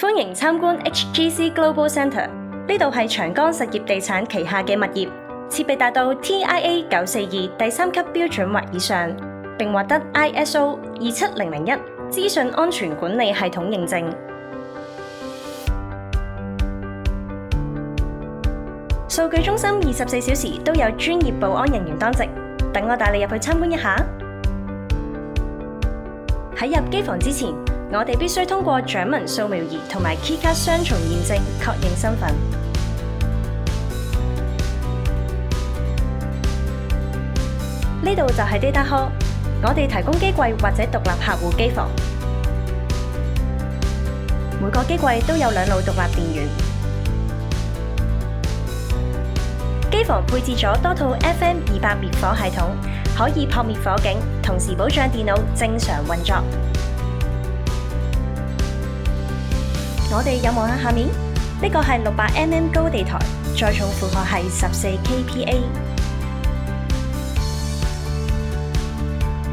歡迎參觀 HGC Global Centre， 呢度係長江實業地產旗下嘅物業，設備達到 TIA 942第3級標準或以上，並獲得 ISO 27001資訊安全管理系統認證。數據中心24小時都有專業保安人員當值，等我帶你入去參觀一下。喺入機房之前，我哋必須通過掌紋掃描儀同埋 Keycard 雙重驗證確認身份。呢度就係 Data Hall， 我哋提供機櫃或者獨立客戶機房。每個機櫃都有2路獨立電源。機房配置咗多套 FM200滅火系統，可以撲滅火警，同時保障電腦正常運作。我哋有望向下面，呢個係600mm 高地台，載重負荷係14 kPa。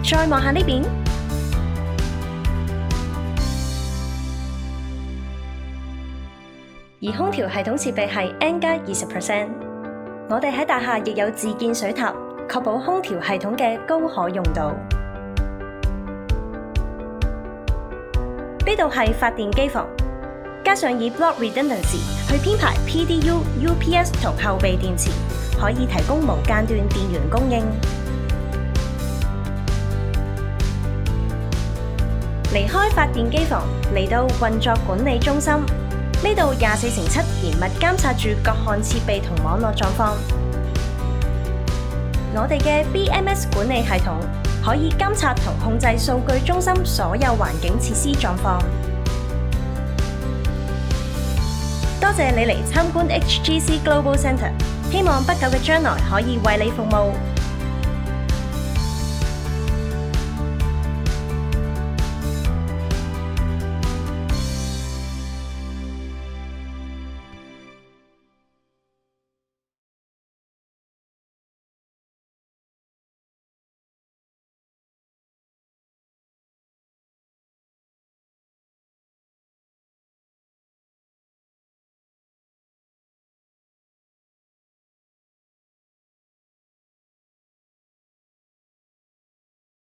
再望下呢邊，而空調系統設備係 N+20%。我哋喺大廈亦有自建水塔，確保空調系統嘅高可用度。呢度係發電機房，加上以 Block Redundancy 去編排 PDU、UPS 同後備電池，可以提供無間斷電源供應。離開發電機房，嚟到運作管理中心。呢度24/7嚴密監察住各項設備同網絡狀況。我哋嘅 BMS 管理系統可以監察同控制數據中心所有環境設施狀況。多謝你嚟參觀 HGC Global Centre， 希望不久嘅將來可以為你服務。